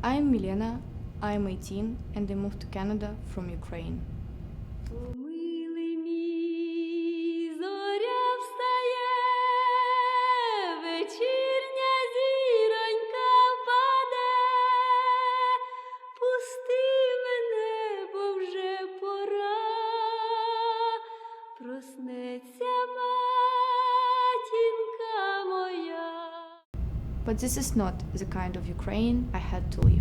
I'm Milena, I'm 18 and I moved to Canada from Ukraine. Помилуй мій, зоря встає, вечірня зіронька впаде, пусти мене, бо вже пора, проснеться матінка моя. But this is not the kind of Ukraine I had to leave.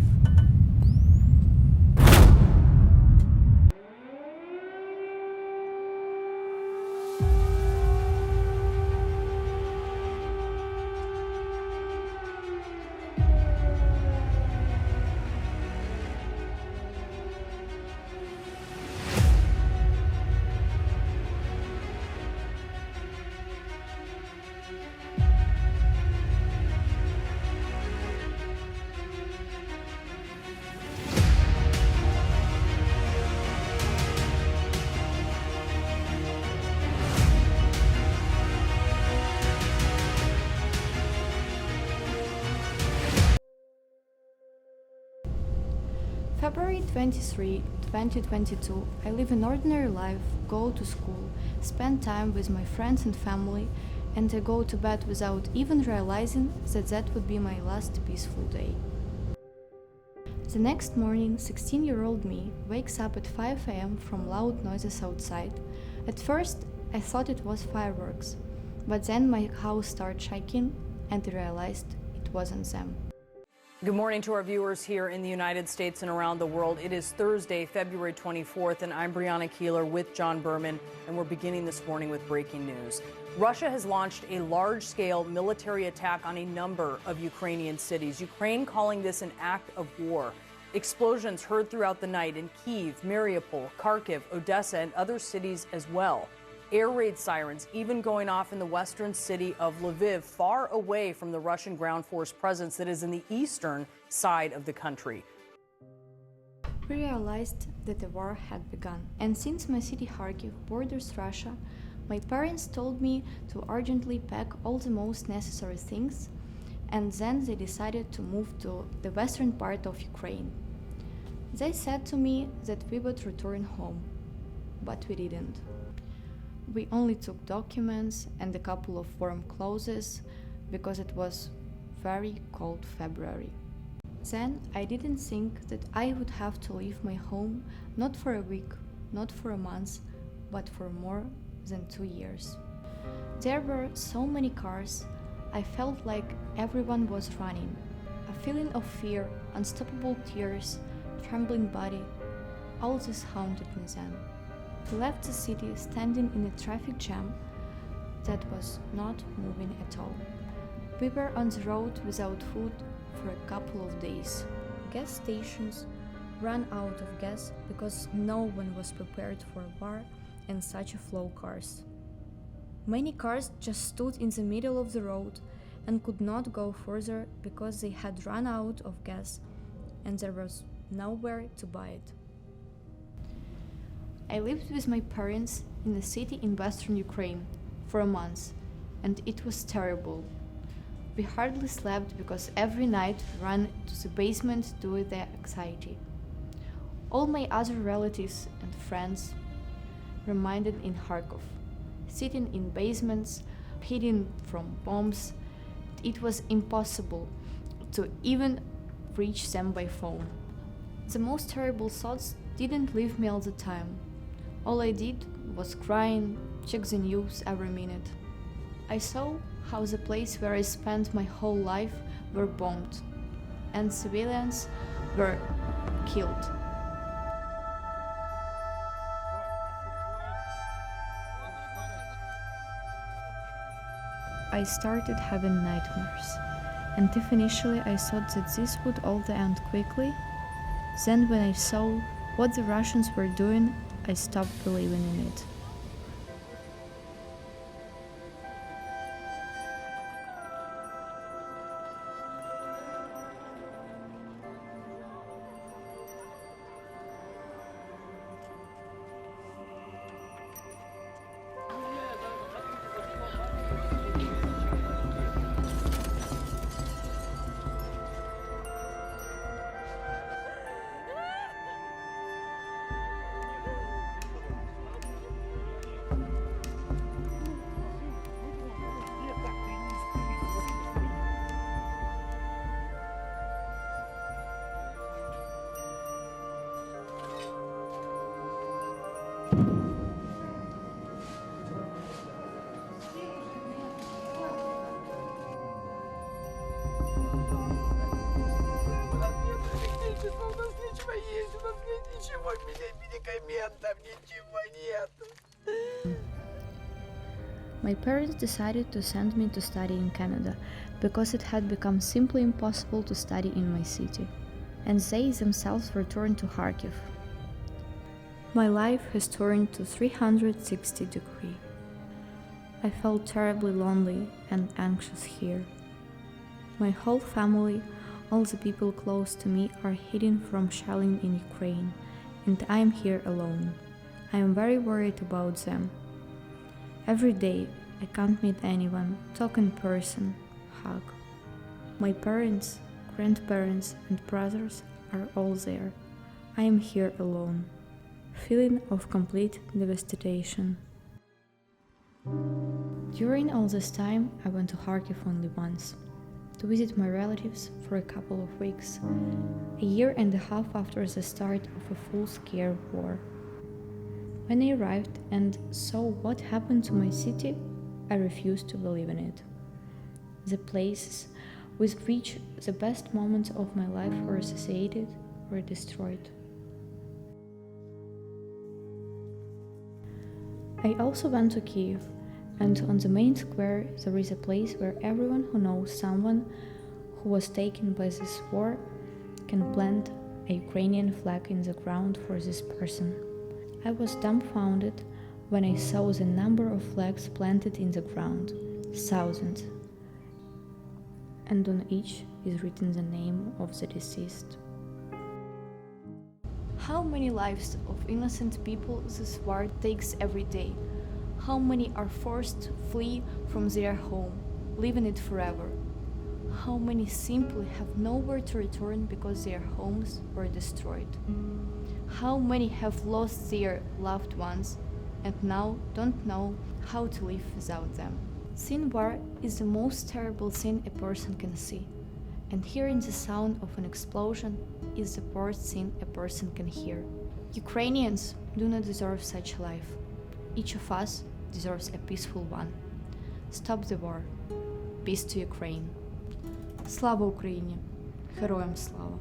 February 23, 2022, I live an ordinary life, go to school, spend time with my friends and family, and I go to bed without even realizing that that would be my last peaceful day. The next morning, 16-year-old me wakes up at 5 a.m. from loud noises outside. At first, I thought it was fireworks, but then my house started shaking and I realized it wasn't them. Good morning to our viewers here in the United States and around the world. It is Thursday, February 24th, and I'm Brianna Keeler with John Berman, and we're beginning this morning with breaking news. Russia has launched a large-scale military attack on a number of Ukrainian cities, Ukraine calling this an act of war. Explosions heard throughout the night in Kyiv, Mariupol, Kharkiv, Odessa, and other cities as well. Air raid sirens even going off in the western city of Lviv, far away from the Russian ground force presence that is in the eastern side of the country. We realized that the war had begun, and since my city Kharkiv borders Russia, my parents told me to urgently pack all the most necessary things, and then they decided to move to the western part of Ukraine. They said to me that we would return home, but we didn't. We only took documents and a couple of warm clothes because it was very cold February. Then I didn't think that I would have to leave my home not for a week, not for a month, but for more than 2 years. There were so many cars, I felt like everyone was running. A feeling of fear, unstoppable tears, trembling body, all this haunted me then. We left the city standing in a traffic jam that was not moving at all. We were on the road without food for a couple of days. Gas stations ran out of gas because no one was prepared for a war and such a flow cars. Many cars just stood in the middle of the road and could not go further because they had run out of gas and there was nowhere to buy it. I lived with my parents in a city in western Ukraine for a month, and it was terrible. We hardly slept because every night we ran to the basement due to the anxiety. All my other relatives and friends remained in Kharkov, sitting in basements, hiding from bombs. It was impossible to even reach them by phone. The most terrible thoughts didn't leave me all the time. All I did was crying, check the news every minute. I saw how the place where I spent my whole life were bombed, and civilians were killed. I started having nightmares, and if initially I thought that this would all end quickly, then when I saw what the Russians were doing, I stopped believing in it. документов, ничего нет. My parents decided to send me to study in Canada because it had become simply impossible to study in my city, and they themselves returned to Kharkiv. My life has turned to 360 degrees. I felt terribly lonely and anxious here. My whole family, all the people close to me, are hidden from shelling in Ukraine, and I am here alone. I am very worried about them. Every day, I can't meet anyone, talk in person, hug. My parents, grandparents, and brothers are all there. I am here alone. Feeling of complete devastation. During all this time, I went to Kharkiv only once, to visit my relatives for a couple of weeks, a year and a half after the start of a full-scale war. When I arrived and saw what happened to my city, I refused to believe in it. The places with which the best moments of my life were associated were destroyed. I also went to Kiev, and on the main square there is a place where everyone who knows someone who was taken by this war can plant a Ukrainian flag in the ground for this person. I was dumbfounded when I saw the number of flags planted in the ground, thousands, and on each is written the name of the deceased. How many lives of innocent people this war takes every day? How many are forced to flee from their home, leaving it forever? How many simply have nowhere to return because their homes were destroyed? How many have lost their loved ones and now don't know how to live without them? Seeing war is the most terrible thing a person can see, and hearing the sound of an explosion is the worst thing a person can hear. Ukrainians do not deserve such a life. Each of us deserves a peaceful one. Stop the war. Peace to Ukraine. Слава Україні! Героям слава!